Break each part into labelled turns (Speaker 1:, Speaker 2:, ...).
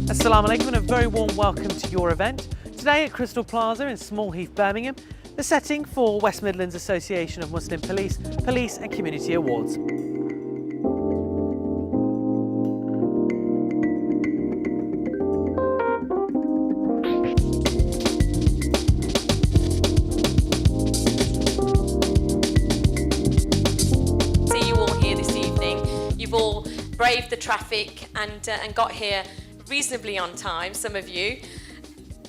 Speaker 1: Assalamu alaikum and a very warm welcome to your event. Today at Crystal Plaza in Small Heath, Birmingham, the setting for West Midlands Association of Muslim Police and Community Awards.
Speaker 2: See you all here this evening. You've all braved the traffic and got here reasonably on time, some of you.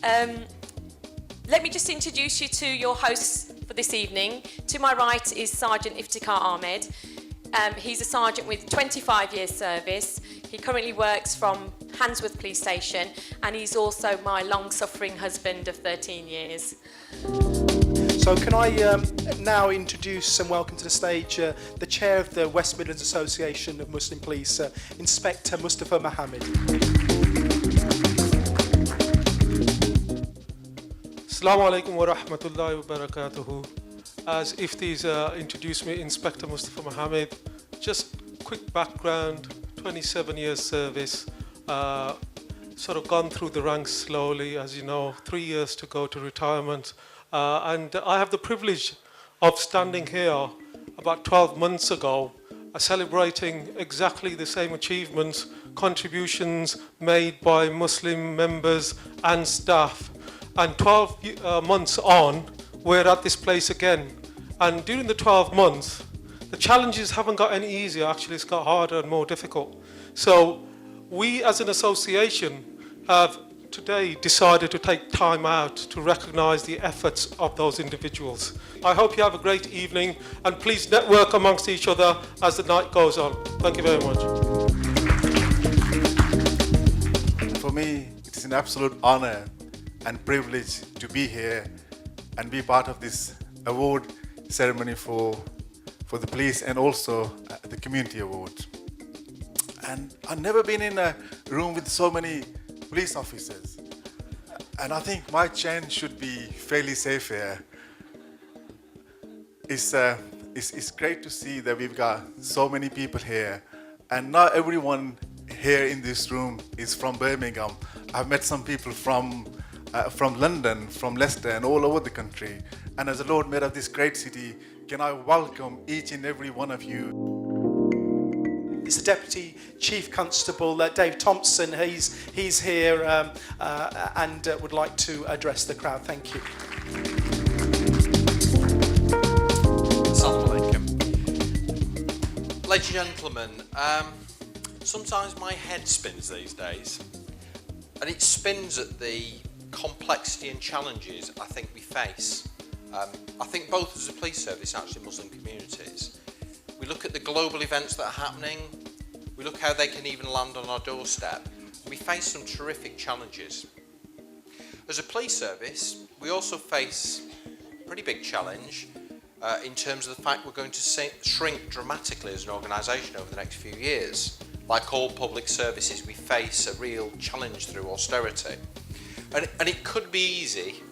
Speaker 2: Let me just introduce you to your hosts for this evening. To my right is Sergeant Iftikhar Ahmed. He's a sergeant with 25 years service. He currently works from Handsworth Police Station, and he's also my long-suffering husband of 13 years.
Speaker 3: So can I now introduce and welcome to the stage the chair of the West Midlands Association of Muslim Police, Inspector Mustafa Mohammed.
Speaker 4: Assalamu alaikum wa rahmatullahi wa barakatuhu. As Ifti's introduced me, Inspector Mustafa Mohammed. Just quick background, 27 years service, sort of gone through the ranks slowly, as you know, 3 years to go to retirement. And I have the privilege of standing here about 12 months ago, celebrating exactly the same achievements, contributions made by Muslim members and staff. And 12 months on, we're at this place again. And during the 12 months, the challenges haven't got any easier. Actually, it's got harder and more difficult. So we as an association have today decided to take time out to recognise the efforts of those individuals. I hope you have a great evening, and please network amongst each other as the night goes on. Thank you very much.
Speaker 5: For me, it is an absolute honour and privilege to be here and be part of this award ceremony for the police and also the community award. And I've never been in a room with so many police officers, and I think my chain should be fairly safe here. It's great to see that we've got so many people here, and not everyone here in this room is from Birmingham. I've met some people from London, from Leicester, and all over the country. And as the Lord Mayor of this great city, can I welcome each and every one of you.
Speaker 3: It's the Deputy Chief Constable, Dave Thompson. He's here and would like to address the crowd. Thank you.
Speaker 6: Assalamu alaikum. Ladies and gentlemen, sometimes my head spins these days, and it spins at the complexity and challenges I think we face. I think both as a police service and actually Muslim communities. We look at the global events that are happening, we look how they can even land on our doorstep. We face some terrific challenges. As a police service, we also face a pretty big challenge in terms of the fact we're going to shrink dramatically as an organisation over the next few years. Like all public services, we face a real challenge through austerity. And it could be easy,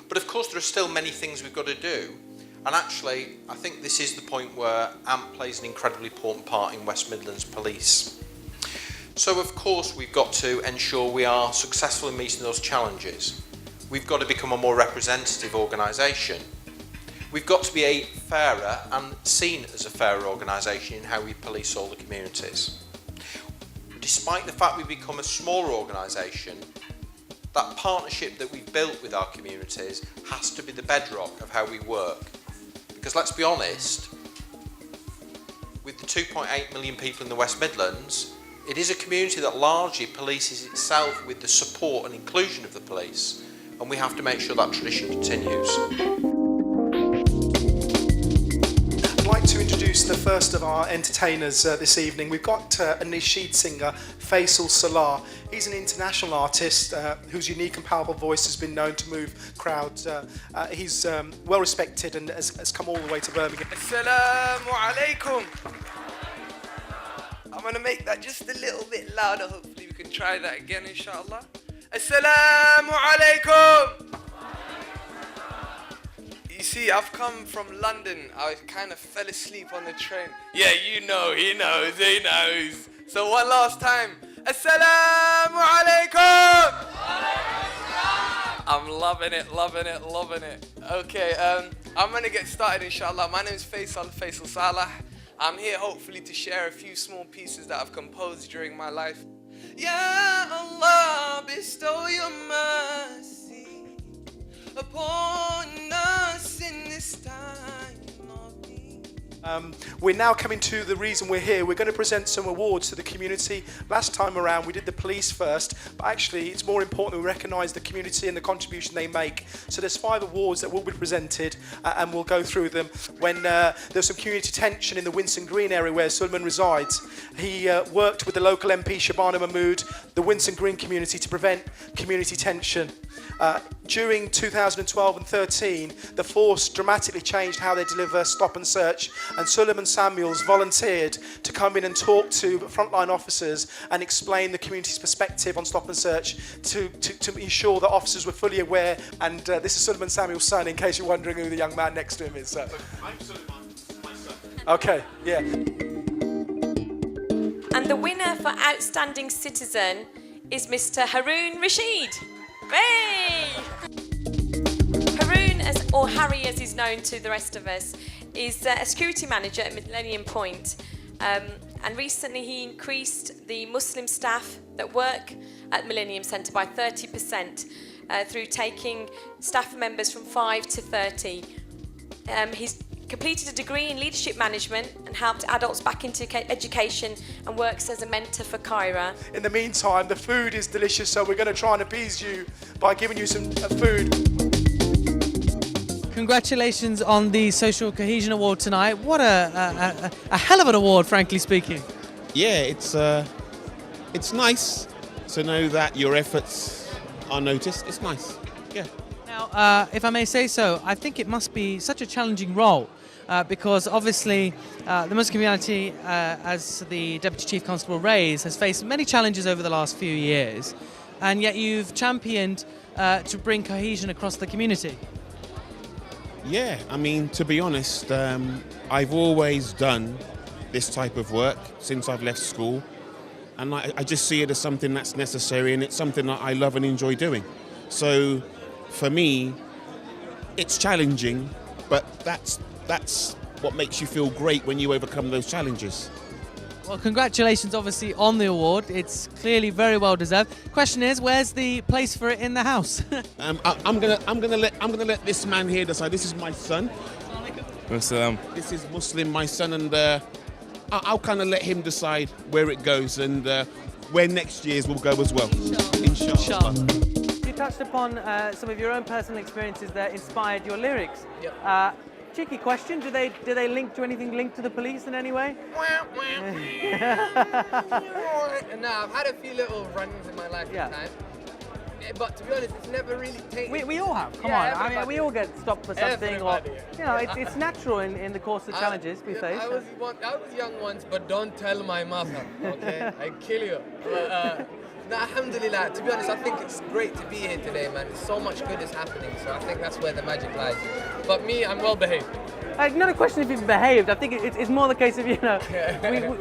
Speaker 6: but of course there are still many things we've got to do. And actually, I think this is the point where AMP plays an incredibly important part in West Midlands Police. So of course we've got to ensure we are successful in meeting those challenges. We've got to become a more representative organisation. We've got to be a fairer and seen as a fairer organisation in how we police all the communities. Despite the fact we've become a smaller organisation, that partnership that we've built with our communities has to be the bedrock of how we work. Because let's be honest, with the 2.8 million people in the West Midlands, it is a community that largely polices itself with the support and inclusion of the police, and we have to make sure that tradition continues.
Speaker 3: I'd like to introduce introduce the first of our entertainers this evening. We've got a nasheed singer, Faisal Salah. He's an international artist whose unique and powerful voice has been known to move crowds. He's well respected and has come all the way to Birmingham.
Speaker 7: Assalamu alaikum. I'm going to make that just a little bit louder. Hopefully we can try that again, inshallah. Assalamu alaikum. You see, I've come from London. I kind of fell asleep on the train. Yeah, you know, he knows. So one last time. Assalamu alaikum. I'm loving it. Okay, I'm going to get started, inshallah. My name is Faisal Salah. I'm here hopefully to share a few small pieces that I've composed during my life. Ya Allah, bestow your mercy upon us in this time of need.
Speaker 3: We're now coming to the reason we're here. We're going to present some awards to the community. Last time around we did the police first, but actually it's more important we recognise the community and the contribution they make. So there's 5 awards that will be presented and we'll go through them. When there's some community tension in the Winson Green area where Sulman resides, he worked with the local MP Shabana Mahmood, the Winson Green community, to prevent community tension. During 2012 and 13, the force dramatically changed how they deliver stop and search, and Suleiman Samuels volunteered to come in and talk to frontline officers and explain the community's perspective on stop and search to ensure that officers were fully aware. And this is Suleiman Samuels' son, in case you're wondering who the young man next to him is. I'm Suleiman, my son. Okay, yeah.
Speaker 2: And the winner for Outstanding Citizen is Mr. Haroon Rashid. Hey! Haroon, or Harry as he's known to the rest of us, is a security manager at Millennium Point. And recently he increased the Muslim staff that work at Millennium Centre by 30% through taking staff members from 5 to 30. He's completed a degree in leadership management and helped adults back into education and works as a mentor for Kyra.
Speaker 3: In the meantime, the food is delicious, so we're going to try and appease you by giving you some food.
Speaker 1: Congratulations on the Social Cohesion Award tonight. What a hell of an award, frankly speaking.
Speaker 8: Yeah, it's nice to know that your efforts are noticed. It's nice, yeah.
Speaker 1: Now, if I may say so, I think it must be such a challenging role because obviously the Muslim community, as the Deputy Chief Constable raised, has faced many challenges over the last few years, and yet you've championed to bring cohesion across the community.
Speaker 8: Yeah, I mean, to be honest, I've always done this type of work since I've left school, and I just see it as something that's necessary, and it's something that I love and enjoy doing. So for me, it's challenging, but that's what makes you feel great when you overcome those challenges.
Speaker 1: Well, congratulations, obviously, on the award. It's clearly very well deserved. Question is, where's the place for it in the house?
Speaker 8: I'm gonna let this man here decide. This is my son. This is Muslim, my son, and I'll kind of let him decide where it goes and where next year's will go as well. Inshallah.
Speaker 1: You touched upon some of your own personal experiences that inspired your lyrics.
Speaker 7: Yep.
Speaker 1: Cheeky question: do they link to anything linked to the police in any way?
Speaker 7: Nah, I've had a few little run-ins in my life
Speaker 1: Yeah.
Speaker 7: time. But to be honest, it's never really taken.
Speaker 1: We all have. Come
Speaker 7: Yeah,
Speaker 1: on. I mean,
Speaker 7: everybody.
Speaker 1: we all get stopped for something,
Speaker 7: Everybody.
Speaker 1: or you know, it's natural in the course of challenges we face.
Speaker 7: I was young once, but don't tell my mother, okay? I kill you. But, alhamdulillah, to be honest, I think it's great to be here today, man. So much good is happening, so I think that's where the magic lies. But me, I'm well behaved.
Speaker 1: Not a question if you've behaved. I think it's more the case of, you know,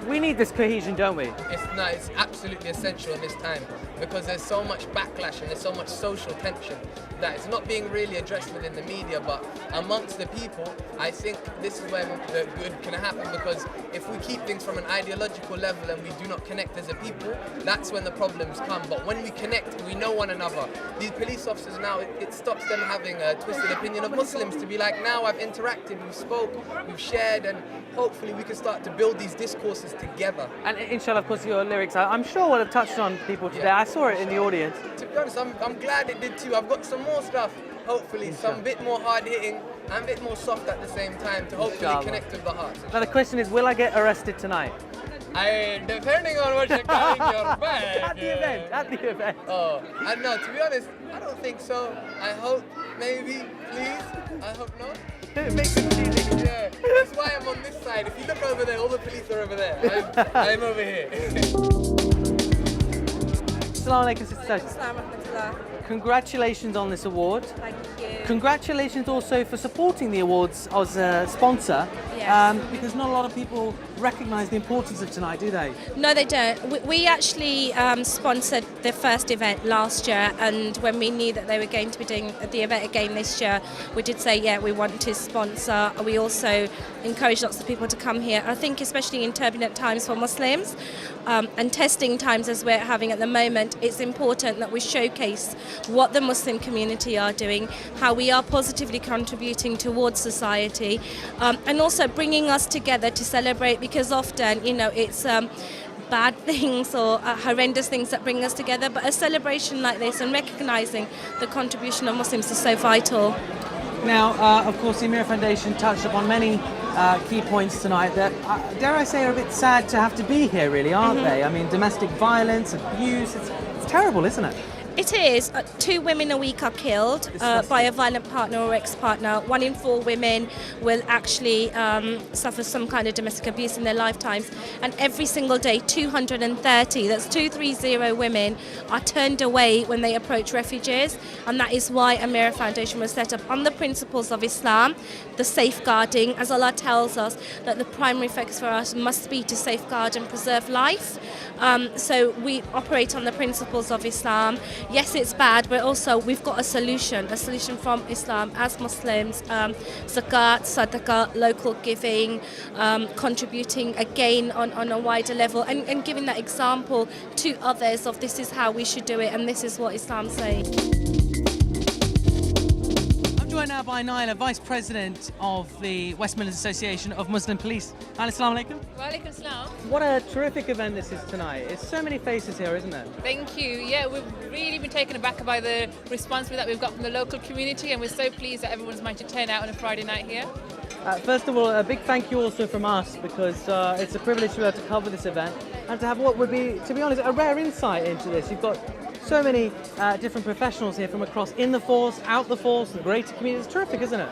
Speaker 1: we need this cohesion, don't we?
Speaker 7: It's absolutely essential in this time because there's so much backlash and there's so much social tension that it's not being really addressed within the media, but amongst the people, I think this is when the good can happen, because if we keep things from an ideological level and we do not connect as a people, that's when the problems come. But when we connect, we know one another. These police officers now, it stops them having a twisted opinion of Muslims to be like, now I've interacted, we've spoke, we've shared, and hopefully we can start to build these discourses together.
Speaker 1: And inshallah, of course, your lyrics, I'm sure will have touched on people today.
Speaker 7: Yeah.
Speaker 1: I saw it in the audience.
Speaker 7: To be honest, I'm glad it did too. I've got some more stuff, hopefully, some bit more hard-hitting, and a bit more soft at the same time to hopefully
Speaker 1: Inshallah.
Speaker 7: connect with the hearts.
Speaker 1: Now the question is, will I get arrested tonight?
Speaker 7: Depending on what you're carrying your bag.
Speaker 1: At the event, at the event.
Speaker 7: Oh, and no, to be honest, I don't think so. I hope, maybe, please. I hope not.
Speaker 1: It makes it easy.
Speaker 7: Yeah, that's why I'm on this side. If you look over there, all the police are over there. I'm over here.
Speaker 1: Assalamu alaikum, Sister Sajid. Congratulations on this award.
Speaker 9: Thank you.
Speaker 1: Congratulations also for supporting the awards as a sponsor.
Speaker 9: Yes.
Speaker 1: Because not a lot of people recognise the importance of tonight, do they?
Speaker 9: No, they don't. We actually sponsored the first event last year, and when we knew that they were going to be doing the event again this year, we did say, yeah, we want to sponsor. We also encourage lots of people to come here. I think especially in turbulent times for Muslims and testing times as we're having at the moment, it's important that we showcase what the Muslim community are doing, how we are positively contributing towards society, and also bringing us together to celebrate, because often, you know, it's bad things or horrendous things that bring us together, but a celebration like this and recognising the contribution of Muslims is so vital.
Speaker 1: Now, of course, the Amira Foundation touched upon many key points tonight that, dare I say, are a bit sad to have to be here, really, aren't they? I mean, domestic violence, abuse, it's terrible, isn't it?
Speaker 9: It is. 2 women a week are killed by a violent partner or ex-partner. 1 in 4 women will actually suffer some kind of domestic abuse in their lifetimes. And every single day, 230, that's 230 women, are turned away when they approach refugees. And that is why Amira Foundation was set up on the principles of Islam, the safeguarding, as Allah tells us, that the primary focus for us must be to safeguard and preserve life. So we operate on the principles of Islam. Yes, it's bad, but also we've got a solution from Islam as Muslims. Zakat, sadaqah, local giving, contributing again on a wider level, and giving that example to others of this is how we should do it and this is what Islam says.
Speaker 1: I'm joined now by Naila, Vice President of the West Midlands Association of Muslim Police. Naila, assalamu alaikum.
Speaker 10: Wa alaikum salam.
Speaker 1: What a terrific event this is tonight. It's so many faces here, isn't it?
Speaker 10: Thank you. Yeah, we've really been taken aback by the response that we've got from the local community, and we're so pleased that everyone's managed to turn out on a Friday night here.
Speaker 1: First of all, a big thank you also from us, because it's a privilege to be able to cover this event and to have what would be, to be honest, a rare insight into this. You've got so many different professionals here from across in the force, out the force, and the greater community. It's terrific, isn't it?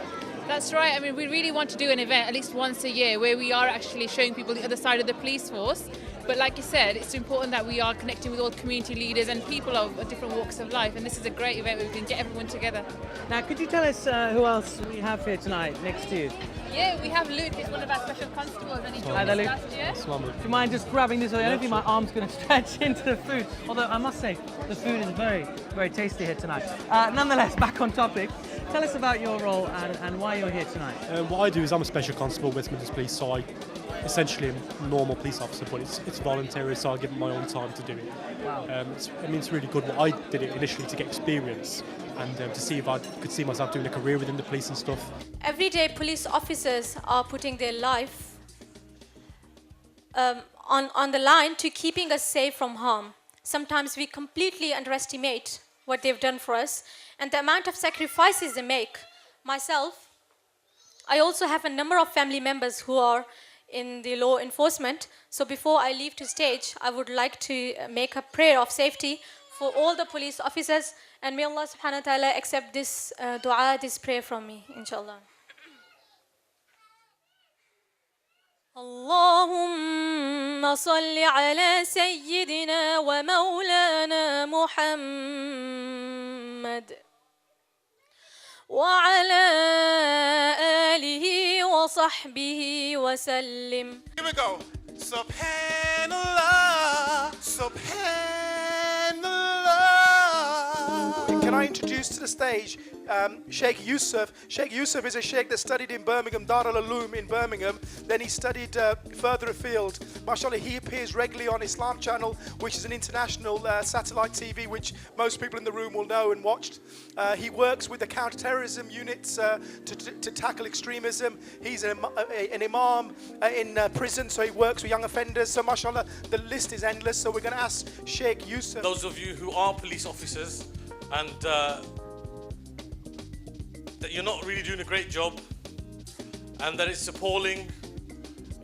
Speaker 10: That's right. I mean, we really want to do an event at least once a year where we are actually showing people the other side of the police force. But like you said, it's important that we are connecting with all community leaders and people of different walks of life. And this is a great event where we can get everyone together.
Speaker 1: Now, could you tell us who else we have here tonight next to you?
Speaker 10: Yeah, we have Luke. He's one of our special constables, and he
Speaker 1: Hi
Speaker 10: joined
Speaker 1: there,
Speaker 10: us
Speaker 1: Luke.
Speaker 10: last year.
Speaker 1: Do you mind just grabbing this? I don't think my arm's going to stretch into the food. Although I must say, the food is very, very tasty here tonight. Nonetheless, back on topic. Tell us about your role and why you're here tonight.
Speaker 11: What I do is I'm a special constable with Midlands Police, so I essentially am a normal police officer, but it's voluntary, so I give my own time to do it.
Speaker 1: Wow.
Speaker 11: It's really good. I did it initially to get experience and to see if I could see myself doing a career within the police and stuff.
Speaker 12: Every day, police officers are putting their life on the line to keeping us safe from harm. Sometimes we completely underestimate what they've done for us and the amount of sacrifices they make. Myself, I also have a number of family members who are in the law enforcement. So before I leave to stage, I would like to make a prayer of safety for all the police officers, and may Allah subhanahu wa ta'ala accept this dua, this prayer from me, inshallah. اللهم صل على سيدنا ومولانا محمد وعلى آله وصحبه وسلم.
Speaker 5: Here we go. Subhanallah, Subhanallah.
Speaker 3: Can I introduce to the stage Sheikh Yusuf? Sheikh Yusuf is a sheikh that studied in Birmingham, Dar al-Uloom in Birmingham. Then he studied further afield. MashaAllah, he appears regularly on Islam Channel, which is an international satellite TV, which most people in the room will know and watched. He works with the counter-terrorism units to tackle extremism. He's an imam in prison, so he works with young offenders. So MashaAllah, the list is endless. So we're going to ask Sheikh Yusuf.
Speaker 13: Those of you who are police officers and that you're not really doing a great job and that it's appalling.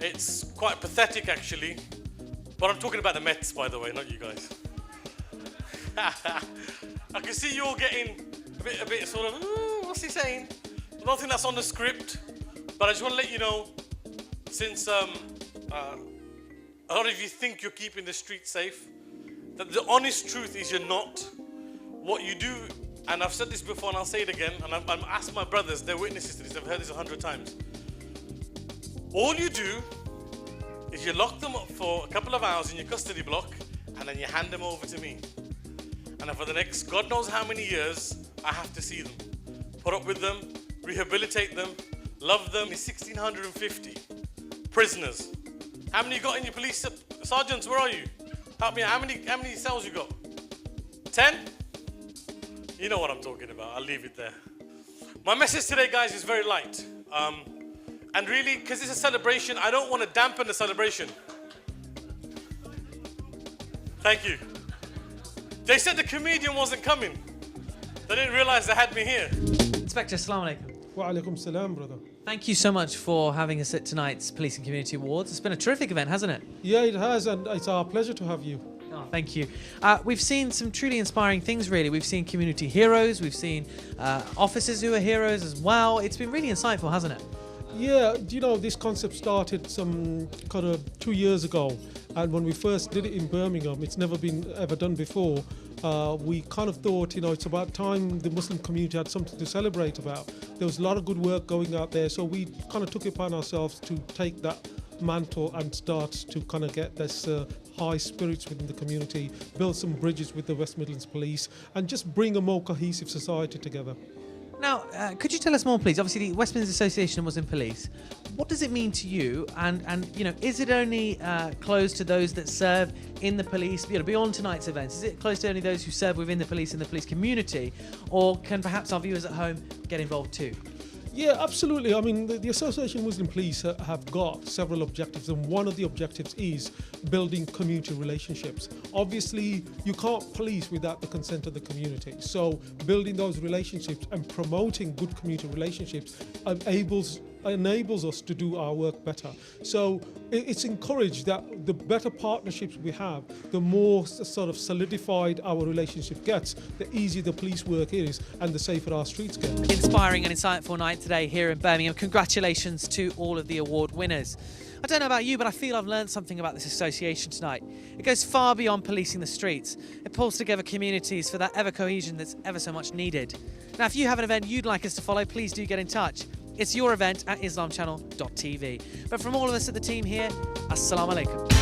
Speaker 13: It's quite pathetic actually. But I'm talking about the Mets, by the way, not you guys. I can see you're getting a bit sort of, what's he saying? I don't think that's on the script, but I just want to let you know, since a lot of you think you're keeping the street safe, that the honest truth is you're not. What you do, and I've said this before and I'll say it again, and I'm asked my brothers, they're witnesses to this, they've heard this 100 times. All you do is you lock them up for a couple of hours in your custody block, and then you hand them over to me. And for the next God knows how many years, I have to see them, put up with them, rehabilitate them, love them. It's 1,650 prisoners. How many you got in your police? Sergeants, where are you? Help me out. How many cells you got? 10? You know what I'm talking about. I'll leave it there. My message today, guys, is very light. And really, because it's a celebration, I don't want to dampen the celebration. Thank you. They said the comedian wasn't coming. They didn't realize they had me here.
Speaker 1: Inspector, assalamu alaikum.
Speaker 4: Wa alaikum salam, brother.
Speaker 1: Thank you so much for having us at tonight's Police and Community Awards. It's been a terrific event, hasn't it?
Speaker 4: Yeah, it has, and it's our pleasure to have you.
Speaker 1: Oh, thank you. We've seen some truly inspiring things, really. We've seen community heroes. We've seen officers who are heroes as well. It's been really insightful, hasn't it?
Speaker 4: Yeah, you know, this concept started some kind of 2 years ago, and when we first did it in Birmingham, it's never been ever done before. We kind of thought, you know, it's about time the Muslim community had something to celebrate about. There was a lot of good work going out there, so we kind of took it upon ourselves to take that mantle and start to kind of get this high spirits within the community, build some bridges with the West Midlands Police, and just bring a more cohesive society together.
Speaker 1: Now, could you tell us more, please? Obviously, the West Midlands Association of Muslim Police. What does it mean to you? And you know, is it only closed to those that serve in the police? You know, beyond tonight's events, is it closed to only those who serve within the police and the police community, or can perhaps our viewers at home get involved too?
Speaker 4: Yeah, absolutely. I mean, the Association of Muslim Police have got several objectives, and one of the objectives is building community relationships. Obviously, you can't police without the consent of the community. So building those relationships and promoting good community relationships enables us to do our work better. So it's encouraged that the better partnerships we have, the more sort of solidified our relationship gets, the easier the police work is and the safer our streets get.
Speaker 1: Inspiring and insightful night today here in Birmingham. Congratulations to all of the award winners. I don't know about you, but I feel I've learned something about this association tonight. It goes far beyond policing the streets. It pulls together communities for that ever cohesion that's ever so much needed. Now, if you have an event you'd like us to follow, please do get in touch. It's your event at islamchannel.tv. But from all of us at the team here, assalamu alaikum.